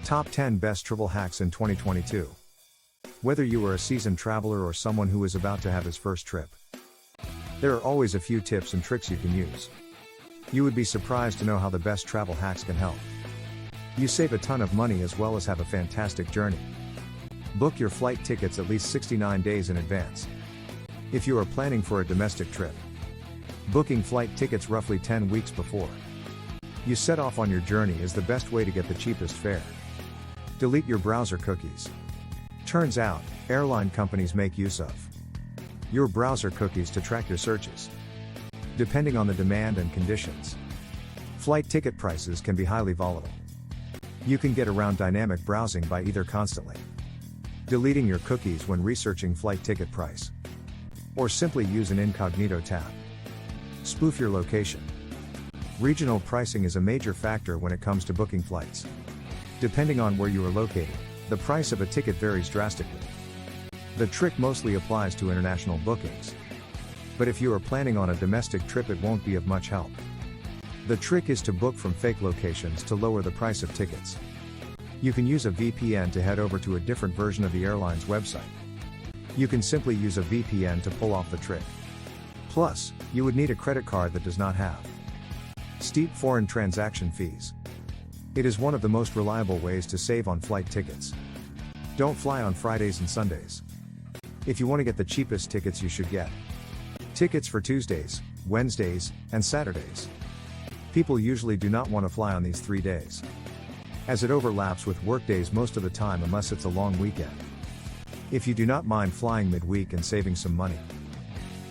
Top 10 Best Travel Hacks in 2022. Whether you are a seasoned traveler or someone who is about to have his first trip, there are always a few tips and tricks you can use. You would be surprised to know how the best travel hacks can help you save a ton of money as well as have a fantastic journey. Book your flight tickets at least 69 days in advance. If you are planning for a domestic trip, booking flight tickets roughly 10 weeks before you set off on your journey is the best way to get the cheapest fare. Delete your browser cookies. Turns out, airline companies make use of your browser cookies to track your searches. Depending on the demand and conditions, flight ticket prices can be highly volatile. You can get around dynamic browsing by either constantly deleting your cookies when researching flight ticket price, or simply use an incognito tab. Spoof your location. Regional pricing is a major factor when it comes to booking flights. Depending on where you are located, the price of a ticket varies drastically. The trick mostly applies to international bookings, but if you are planning on a domestic trip, it won't be of much help. The trick is to book from fake locations to lower the price of tickets. You can use a VPN to head over to a different version of the airline's website. You can simply use a VPN to pull off the trick. Plus, you would need a credit card that does not have steep foreign transaction fees. It is one of the most reliable ways to save on flight tickets. Don't fly on Fridays and Sundays. If you want to get the cheapest tickets, you should get tickets for Tuesdays, Wednesdays, and Saturdays. People usually do not want to fly on these 3 days, as it overlaps with workdays most of the time unless it's a long weekend. If you do not mind flying midweek and saving some money,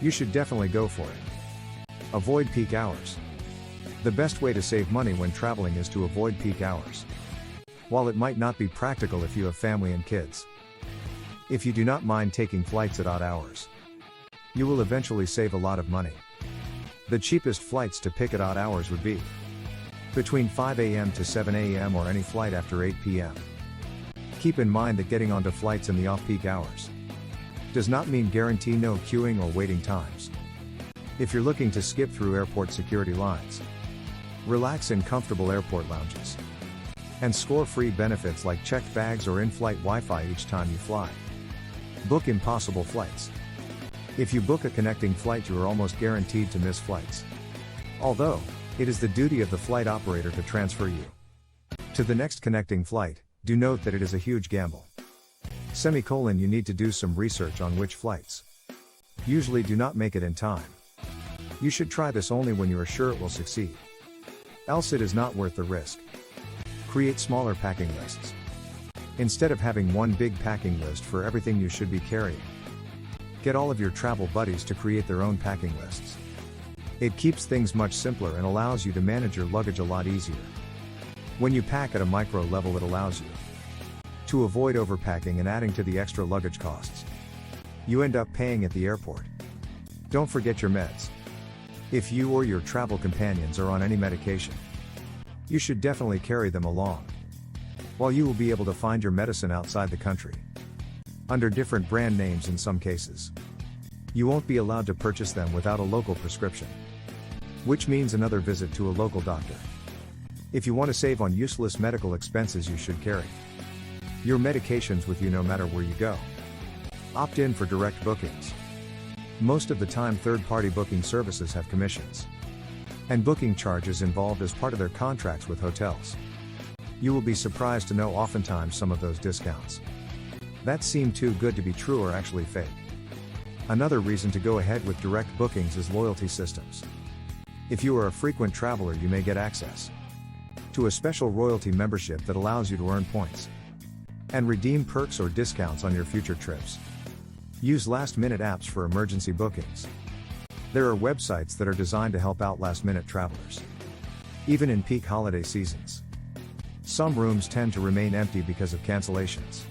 you should definitely go for it. Avoid peak hours. The best way to save money when traveling is to avoid peak hours. While it might not be practical if you have family and kids, if you do not mind taking flights at odd hours, you will eventually save a lot of money. The cheapest flights to pick at odd hours would be between 5 a.m. to 7 a.m. or any flight after 8 p.m. Keep in mind that getting onto flights in the off-peak hours does not mean guarantee no queuing or waiting times. If you're looking to skip through airport security lines, relax in comfortable airport lounges, and score free benefits like checked bags or in-flight Wi-Fi each time you fly. Book impossible flights. If you book a connecting flight, you are almost guaranteed to miss flights. Although, it is the duty of the flight operator to transfer you to the next connecting flight, do note that it is a huge gamble. You need to do some research on which flights usually do not make it in time. You should try this only when you are sure it will succeed. Else it is not worth the risk. Create smaller packing lists. Instead of having one big packing list for everything you should be carrying, get all of your travel buddies to create their own packing lists. It keeps things much simpler and allows you to manage your luggage a lot easier. When you pack at a micro level, it allows you to avoid overpacking and adding to the extra luggage costs you end up paying at the airport. Don't forget your meds. If you or your travel companions are on any medication, you should definitely carry them along. While you will be able to find your medicine outside the country, under different brand names in some cases, you won't be allowed to purchase them without a local prescription, which means another visit to a local doctor. If you want to save on useless medical expenses, you should carry your medications with you no matter where you go. Opt in for direct bookings. Most of the time, third-party booking services have commissions and booking charges involved as part of their contracts with hotels. You will be surprised to know oftentimes some of those discounts that seem too good to be true are actually fake. Another reason to go ahead with direct bookings is loyalty systems. If you are a frequent traveler, you may get access to a special royalty membership that allows you to earn points and redeem perks or discounts on your future trips. Use last-minute apps for emergency bookings. There are websites that are designed to help out last-minute travelers, even in peak holiday seasons. Some rooms tend to remain empty because of cancellations.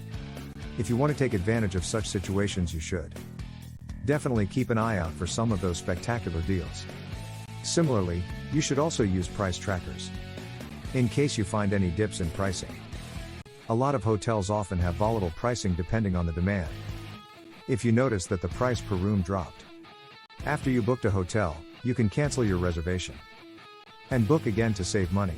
If you want to take advantage of such situations, you should definitely keep an eye out for some of those spectacular deals. Similarly, you should also use price trackers in case you find any dips in pricing. A lot of hotels often have volatile pricing depending on the demand. If you notice that the price per room dropped after you booked a hotel, you can cancel your reservation and book again to save money.